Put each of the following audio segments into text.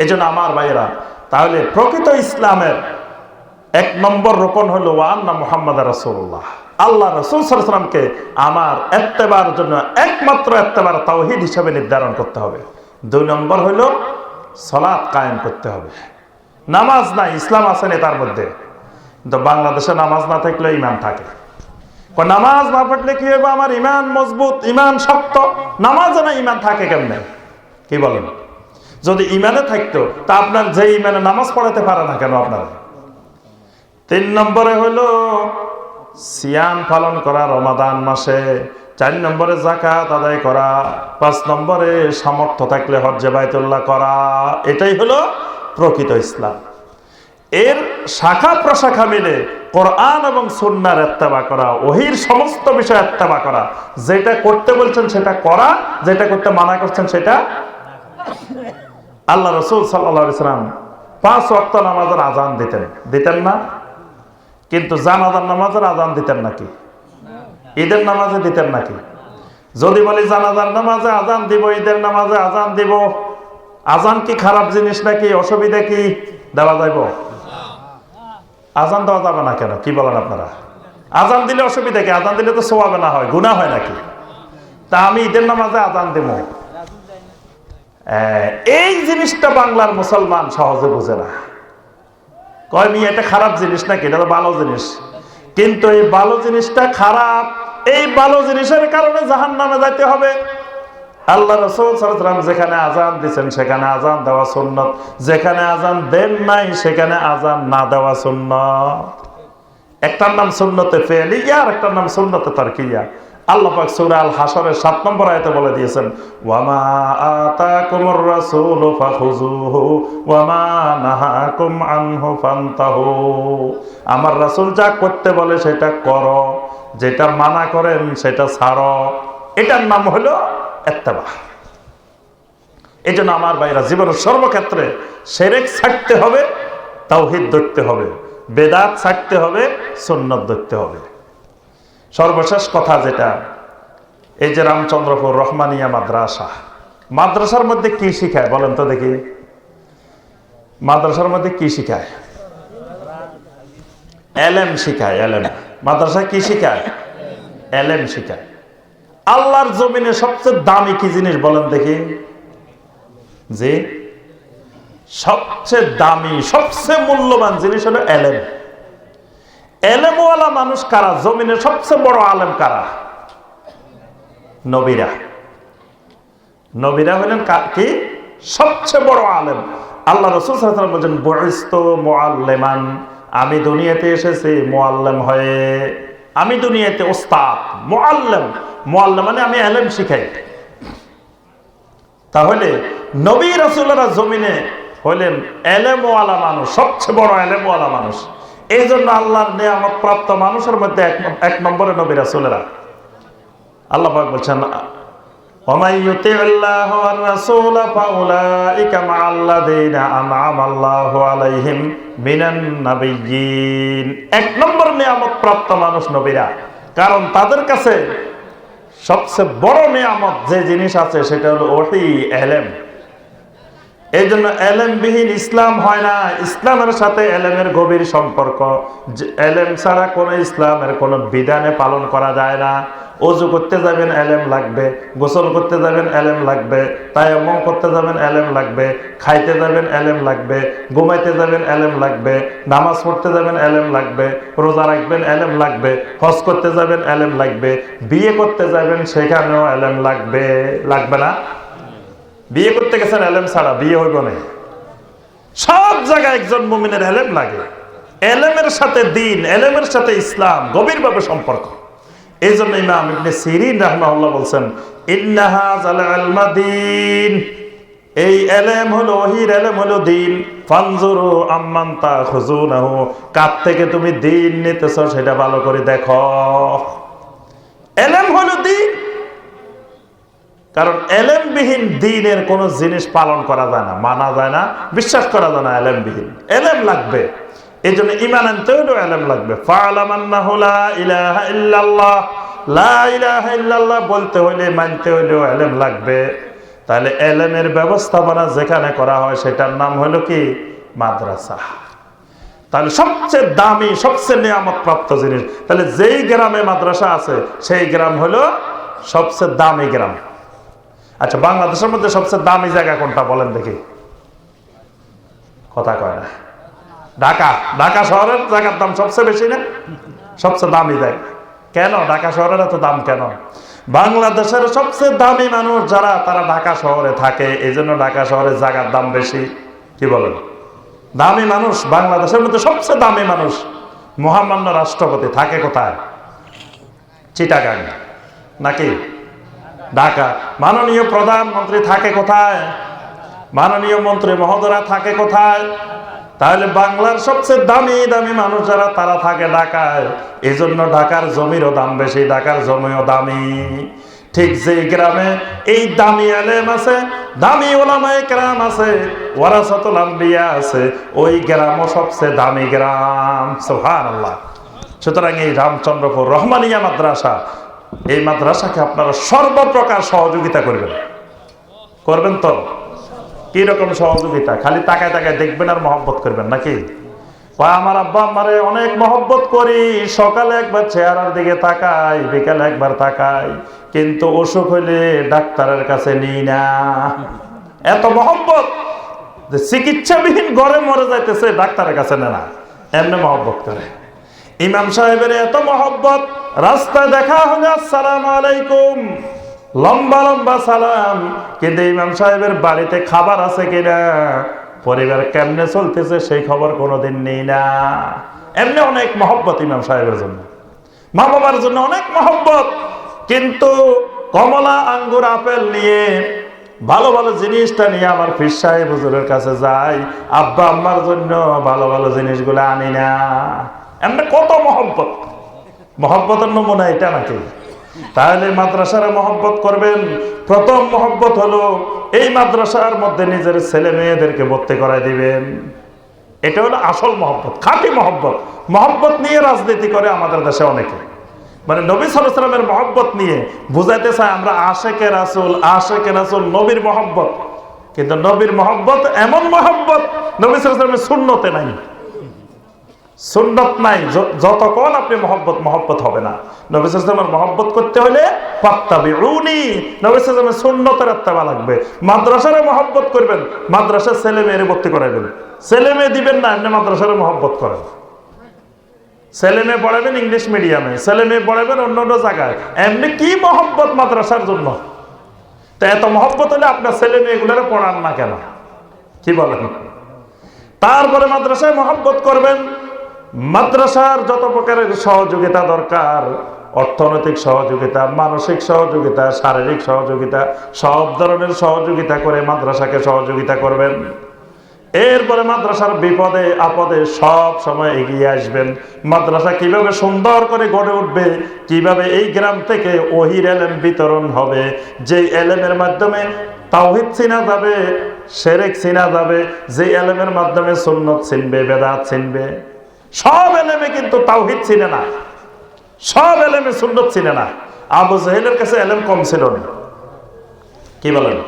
এজন্য আমার ভাইয়েরা, তাহলে প্রকৃত ইসলামের 1 নম্বর রোকন হলো ওয়ান্না মুহাম্মাদ রাসূলুল্লাহ, আল্লাহ রাসূল সাল্লাল্লাহু আলাইহি ওয়াসাল্লামকে আমার ইত্তেবার জন্য একমাত্র ইত্তেবার তাওহীদ হিসেবে নির্ধারণ করতে হবে। 2 নম্বর হলো সালাত কায়েম করতে হবে। নামাজ নাই, ইসলাম আছে না তার মধ্যে। কিন্তু বাংলাদেশে নামাজ না থাকলে ঈমান থাকে। নামাজ না পড়লে কি হবে? আমার ঈমান মজবুত, ঈমান শক্ত। নামাজে না ঈমান থাকে কেমনে? কি বলেন? যদি ঈমানে থাকতো তা আপনার যে ঈমানে নামাজ পড়াতে পারে না কেন আপনারা? 3 নম্বরে হলো সিয়াম পালন করা রমাদান মাসে। 4 নম্বরে যাকাত আদায় করা। 5 নম্বরে সামর্থ্য থাকলে হজ্জে বাইতুল্লাহ করা। এটাই হলো প্রকৃত ইসলাম। এর শাখা প্রশাখা মিলে কোরআন এবং সুন্নাহর ইত্তেবা করা, ওহীর সমস্ত বিষয় ইত্তেবা করা। যেটা করতে বলছেন সেটা করা, যেটা করতে মানা করছেন সেটা। আল্লাহ রাসূল সাল্লাল্লাহু আলাইহি ওয়াসাল্লাম 5 ওয়াক্ত নামাজের আযান দিতেন না? কিন্তু জানাজার নামাজের আযান দিতেন নাকি? ঈদের নামাজে দিতেন নাকি? যদি বলি জানাজার নামাজে আযান দিব, ঈদের নামাজে আযান দিব, আযান কি খারাপ জিনিস নাকি? অসুবিধা কি? দেওয়া যাইব? আযান দেওয়া যাবে না কেন? কি বলেন আপনারা? আযান দিলে অসুবিধা কি? আযান দিলে তো সওয়াব না হয়, গুনাহ হয় নাকি? তা আমি ঈদের নামাজে আযান দেব, এই জিনিসটা বাংলার মুসলমান সহজে বোঝে না। কয় মি এটা খারাপ জিনিস নাকি? এটা তো ভালো জিনিস। কিন্তু এই ভালো জিনিসটা খারাপ, এই ভালো জিনিসের কারণে জাহান্নামে যাইতে হবে। আল্লাহ রাসূল সাল্লাল্লাহু আলাইহি ওয়াসাল্লাম যেখানে আযান দিয়েছেন সেখানে আযান দেওয়া সুন্নাত, যেখানে আযান দেন নাই সেখানে আযান না দেওয়া সুন্নাত। একটার নাম সুন্নতে ফেলিয়া আর একটার নাম সুন্নতে তারকিয়া। আল্লাহ পাক সূরা আল হাশরের 7 নম্বর আয়াতে বলে দিয়েছেন, ওয়ামা আতাকুমুর রাসূলু ফাখুযুহু ওয়ামা নাহাকুম আনহু ফান্তাহু। আমার রাসূল যা করতে বলে সেটা করো, যেটা মানা করেন সেটা ছাড়ো। এটার নাম হলো ইত্তেবা। এজন্য আমার ভাইরা, জীবনের সর্বক্ষেত্রে শিরক ছাড়তে হবে, তাওহীদ ধরতে হবে, বেদাত ছাড়তে হবে, সুন্নাত ধরতে হবে। সর্বশেষ কথা যেটা, এই যে রামচন্দ্রপুর রহমানিয়া মাদ্রাসা, মাদ্রাসার মধ্যে কি শিখায় বলেন তো দেখি? মাদ্রাসার মধ্যে কি শিখায়? এলেম শিখায়। এলেম। মাদ্রাসায় কি শিখায়? এলেম শিখায়। আল্লাহর জমিনে সবচেয়ে দামি কি জিনিস বলেন দেখি? যে সবচেয়ে দামি, সবচেয়ে মূল্যবান জিনিস হলো এলেম। এলেমওয়ালা মানুষ কারা? জমিনে সবচেয়ে বড় আলেম কারা? নবীরা। নবীরা হলেন কি? সবচেয়ে বড় আলেম। আল্লাহ রাসূল সাল্লাল্লাহু আলাইহি ওয়াসাল্লাম বলেন, বুইসতু মুআল্লিমান, আমি দুনিয়াতে এসেছি মুআল্লিম হয়ে। আমি দুনিয়াতে ওস্তাদ, মুআল্লিম। মুআল্লিম মানে আমি এলেম শিখাই। তাহলে নবী রাসূলরা জমিনে হলেন এলেমওয়ালা মানুষ, সবচেয়ে বড় এলেমওয়ালা মানুষ। এই জন্য আল্লাহর নিয়ামত প্রাপ্ত মানুষের মধ্যে 1 নম্বরে নবী রাসূলরা। আল্লাহ পাক বলছেন, ওয়া ইউতিল্লাহু ওয়ার রাসূল ফাউলাইকা মাআল্লাযীনা আন'আমা আল্লাহু আলাইহিম মিনান নাবিয়্যিন। 1 নম্বর নিয়ামত প্রাপ্ত মানুষ নবীরা, কারণ তাদের কাছে সবচেয়ে বড় নিয়ামত যে জিনিস আছে সেটা হলো ওহী, ইলম। এই জন্য এলেমবিহীন ইসলাম হয় না। ইসলামের সাথে এলেমের গভীর সম্পর্ক। এলেম ছাড়া কোনো ইসলামের কোনো বিধানে পালন করা যায় না। ওযু করতে যাবেন এলেম লাগবে, গোসল করতে যাবেন এলেম লাগবে, তায়াম্মুম করতে যাবেন এলেম লাগবে, খাইতে যাবেন এলেম লাগবে, ঘুমাইতে যাবেন এলেম লাগবে, নামাজ পড়তে যাবেন এলেম লাগবে, রোজা রাখবেন এলেম লাগবে, হজ করতে যাবেন এলেম লাগবে, বিয়ে করতে যাবেন সেখানেও এলেম লাগবে। লাগবে না? বিয়ে করতে গেছেন এলেম ছাড়া বিয়ে হইব না। সব জায়গায় একজন মুমিনের এলেম লাগে। এলেমের সাথে দ্বীন, এলেমের সাথে ইসলাম গভীরভাবে সম্পর্ক। এই জন্য ইমাম ইবনে সিরিন রাহিমাহুল্লাহ বলছেন, ইন্না হাযাল ইলমা দ্বীন, এই এলেম হলো ওহীর এলেম হলো দ্বীন। ফানজুরু আম্মান তাখুযুনাহু, কার থেকে তুমি দ্বীন নিতেছো সেটা ভালো করে দেখো। এলেম হলো দ্বীন। কারণ এলেমবিহীন দ্বীনের কোন জিনিস পালন করা যায় না, মানা যায় না, বিশ্বাস করা যায় না। এলেমবিহীন, এলেম লাগবে। এই জন্য ঈমান আনতে হলেও এলেম লাগবে। ফা'লাম আন্নাহু লা ইলাহা ইল্লাল্লাহ, লা ইলাহা ইল্লাল্লাহ বলতে হইলে, মানতে হইলেও এলেম লাগবে। তাহলে এলেমের ব্যবস্থাপনা যেখানে করা হয় সেটার নাম হলো কি? মাদ্রাসা। তাহলে সবচেয়ে দামি, সবচেয়ে নিয়ামত প্রাপ্ত জিনিস। তাহলে যেই গ্রামে মাদ্রাসা আছে সেই গ্রাম হলো সবচেয়ে দামি গ্রাম। আচ্ছা, বাংলাদেশের মধ্যে সবচেয়ে দামি জায়গা কোনটা বলেন দেখি? কথা কয় না। ঢাকা। ঢাকা শহরের জায়গার দাম সবচেয়ে বেশি না? সবচেয়ে দামি জায়গা। কেন ঢাকা শহরের এত দাম কেন? বাংলাদেশের সবচেয়ে দামি মানুষ যারা, তারা ঢাকা শহরে থাকে, এই জন্য ঢাকা শহরের জায়গার দাম বেশি। কি বলেন? দামি মানুষ, বাংলাদেশের মধ্যে সবচেয়ে দামি মানুষ মহামান্য রাষ্ট্রপতি থাকে কোথায়? চিটাগাং নাকি ঢাকা? মাননীয় প্রধানমন্ত্রী থাকে কোথায়? মাননীয় মন্ত্রী মহোদয়রা থাকে কোথায়? তাহলে বাংলার সবচেয়ে দামি দামি মানুষ যারা, তারা থাকে ঢাকায়। এই জন্য ঢাকার জমিরও দাম বেশি, ঢাকার জমিও দামি। ঠিক যেই গ্রামে এই দামি আলেম আছে, দামি ওলামায়ে কেরাম আছে, ওয়ারাসাতুল আম্বিয়া আছে, ওই গ্রামও সবচেয়ে দামি গ্রাম। সুবহানাল্লাহ। সুতরাং এই রামচন্দ্রপুর রহমানিয়া মাদ্রাসা, এই মাদ্রাসাকে আপনারা সর্বপ্রকার সহযোগিতা করবেন। করবেন তো? কি রকম সহযোগিতা? খালি তাকায় তাকায় দেখবেন আর মহব্বত করবেন নাকি? আমার আব্বা আমারে অনেক মহব্বত করি, সকালে একবার চেহারার দিকে তাকাই, বিকালে একবার তাকাই, কিন্তু অসুখ হইলে ডাক্তারের কাছে নিই না। এত মহব্বত যে চিকিৎসাবিহীন ঘরে মরে যাইতেছে, ডাক্তারের কাছে নেয় না, এমনি মহব্বত করে। ইমাম সাহেবের এত মহব্বত, রাস্তায় দেখা হলে আসসালামু আলাইকুম, লম্বা লম্বা সালাম, কিন্তু ইমাম সাহেবের বাড়িতে খাবার আছে কিনা, পরিবার কেমনে চলতেছে সেই খবর কোনোদিন নেই না। এমনি অনেক মহব্বত ইমাম সাহেবের জন্য, মা বাবার জন্য অনেক মহব্বত। কিন্তু কমলা, আঙ্গুর, আপেল নিয়ে, ভালো ভালো জিনিসটা নিয়ে আমার পীর সাহেব হুজুরের কাছে যাই, আব্বা আম্মার জন্য ভালো ভালো জিনিসগুলো আনি না। এমনি কত মহব্বত। মহব্বতের নমুনা এটা নাকি? তাহলে মাদ্রাসার মহব্বত করবেন। প্রথম মহব্বত হলো এই মাদ্রাসার মধ্যে নিজের ছেলে মেয়েদেরকে ভর্তি করাই দিবেন। এটা হলো আসল মহব্বত, খাঁটি মহব্বত। মহব্বত নিয়ে রাজনীতি করে আমাদের দেশে অনেকে, মানে নবী সাল্লাল্লাহু আলাইহি ওয়াসাল্লামের মহব্বত নিয়ে বুঝাইতে চায় আমরা আশেকে রাসূল, আশেকে রাসূল, নবীর মহব্বত। কিন্তু নবীর মহব্বত এমন মহব্বত নবী সাল্লাল্লাহু আলাইহি ওয়াসাল্লামের সুন্নতে নাই। সুন্নত নাই, যতক্ষণ আপনি মহব্বত হবে না। নবী সাল্লাল্লাহু আলাইহি ওয়াসাল্লামের মহব্বত করতে হলে ফাত্তাবিউনি, নবী সাল্লাল্লাহু আলাইহি ওয়াসাল্লামের সুন্নতের ইত্তেবা লাগবে। মাদ্রাসারে মহব্বত করবেন, মাদ্রাসার ছেলে মেয়েরে ভর্তি করাইবেন। ছেলে মেয়ে দিবেন না, এমনি মাদ্রাসারে মহব্বত করেন। ছেলে মেয়ে পড়াবেন ইংলিশ মিডিয়ামে, ছেলে মেয়ে পড়াবেন অন্য অন্য জায়গায়, এমনি কি মহব্বত মাদ্রাসার জন্য? তা এত মহব্বত হলে আপনার ছেলে মেয়েগুলোরে পড়ান না কেন? কি বলেন? তারপরে মাদ্রাসায় মহব্বত করবেন। মাদ্রাসার যত প্রকারের সহযোগিতা দরকার, অর্থনৈতিক সহযোগিতা, মানসিক সহযোগিতা, শারীরিক সহযোগিতা, সব ধরনের সহযোগিতা করে মাদ্রাসাকে সহযোগিতা করবেন। এরপরে মাদ্রাসার বিপদে আপদে সব সময় এগিয়ে আসবেন। মাদ্রাসা কিভাবে সুন্দর করে গড়ে উঠবে, কিভাবে এই গ্রাম থেকে ওহির এলেম বিতরণ হবে, যে এলেমের মাধ্যমে তাওহীদ চিনা যাবে, শিরক চিনা যাবে, যে এলেমের মাধ্যমে সুন্নত চিনবে, বেদাত চিনবে। সব এলেমে কিন্তু তাওহীদ চিনে না, সব এলেমে সুন্নত চিনে না। আবু জাহেলের কাছে এলেম কম ছিল না, কি বলেন?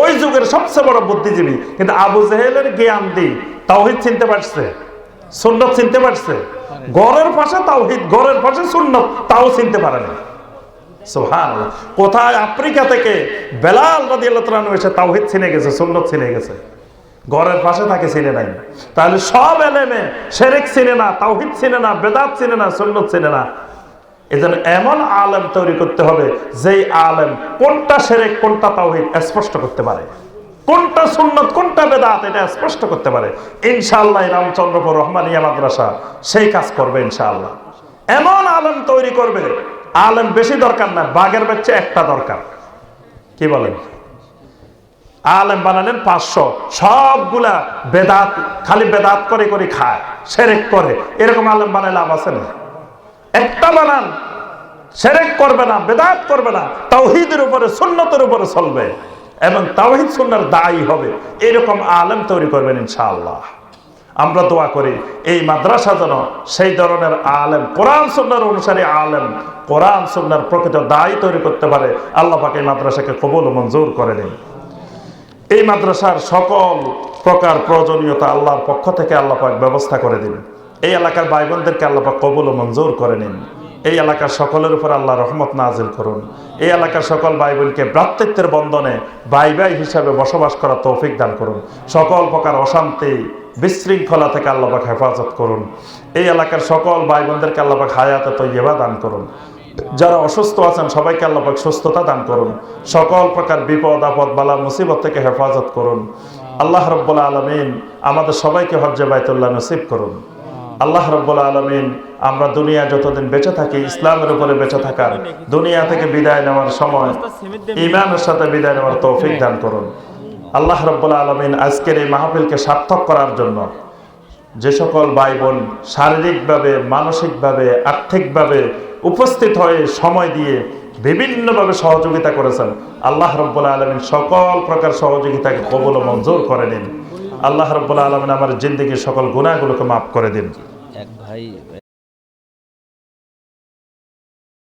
ওই যুগের সবচেয়ে বড় বুদ্ধিজীবী, কিন্তু আবু জাহেলের জ্ঞান দিয়ে তাওহীদ চিনতে পারছে, সুন্নত চিনতে পারছে। ঘরের পাশে তাওহীদ, ঘরের পাশে সুন্নত, তাও চিনতে পারে না। সুবহানাল্লাহ। কোথায় আফ্রিকা থেকে বেলাল রাদিয়াল্লাহু তাআলা আনহু এসে তাওহীদ চিনে গেছে, সুন্নত চিনে গেছে, ঘরের পাশে থাকে চিনে নাই। তাহলে সব এলেমে শিরক চিনে না, তাওহীদ চিনে না, বেদাত চিনে না, সুন্নত চিনে না। এজন্য এমন আলেম তৈরি করতে হবে যেই আলেম কোনটা শিরক কোনটা তাওহীদ স্পষ্ট করতে পারে, কোনটা সুন্নত কোনটা বেদাত এটা স্পষ্ট করতে পারে। ইনশাআল্লাহ রামচন্দ্রপুর রহমানিয়া মাদ্রাসা সেই কাজ করবে ইনশাআল্লাহ। এমন আলেম তৈরি করবে, আলেম বেশি দরকার না, বাঘের বাচ্চা একটা দরকার। কি বলেন? আলেম বানালেন 500, সবগুলা বেদাত, খালি বেদাত করে করে খায়, শিরক করে, এরকম আলেম বানালে লাভ আছে না? একটা বানান, শিরক করবে না, বেদাত করবে না, তাওহীদের উপরে সুন্নতের উপরে চলবে এবং তাওহীদ সুন্নাহর দায়ী হবে, এরকম আলেম তৈরি করবেন ইনশাআল্লাহ। আমরা দোয়া করি এই মাদ্রাসা যেন সেই ধরনের আলেম, কোরআন সুন্নাহর অনুসারী আলেম, কোরআন সুন্নাহর প্রকৃত দায়ী তৈরি করতে পারে। আল্লাহ পাক এই মাদ্রাসাকে কবুল ও মঞ্জুর করে নিন। এই মাদ্রাসার সকল প্রকার প্রয়োজনীয়তা আল্লাহর পক্ষ থেকে আল্লাহ পাক ব্যবস্থা করে দিন। এই এলাকার ভাই বোনদেরকে আল্লাহ পাক কবুল ও মঞ্জুর করে নিন। এই এলাকার সকলের উপর আল্লাহ রহমত নাজিল করুন। এই এলাকার সকল ভাই বোনকে ভ্রাতৃত্বের বন্ধনে ভাই ভাই হিসাবে বসবাস করার তৌফিক দান করুন। সকল প্রকার অশান্তি বিশৃঙ্খলা থেকে আল্লাহ পাক হেফাজত করুন। এই এলাকার সকল ভাই বোনদেরকে আল্লাহ পাক হায়াতে তৈয়বা দান করুন। যারা অসুস্থ আছেন সবাইকে আল্লাহ পাক সুস্থতা দান করুন। সকল প্রকার বিপদ আপদ বালা মুসিবত থেকে হেফাজত করুন। আল্লাহ রাব্বুল আলামিন আমাদের সবাইকে হজ্জে বাইতুল্লাহ নসিব করুন। আল্লাহ রাব্বুল আলামিন আমরা দুনিয়া যতদিন বেঁচে থাকি ইসলামের উপরে বেঁচে থাকার, দুনিয়া থেকে বিদায় নেওয়ার সময় ঈমানের সাথে বিদায় নেওয়ার তৌফিক দান করুন। আল্লাহ রাব্বুল আলামিন আজকের এই মাহফিলকে সার্থক করার জন্য যে সকল ভাই বোন শারীরিকভাবে, মানসিকভাবে, আর্থিকভাবে উপস্থিত হয়ে সময় দিয়ে বিভিন্নভাবে সহযোগিতা করেছেন, আল্লাহ রাব্বুল আলামিন সকল প্রকার সহযোগিতাকে কবুল ও মঞ্জুর করে নিন। আল্লাহ রাব্বুল আলামিন আমার জিন্দেগির সকল গুনাহগুলোকে মাফ করে দিন।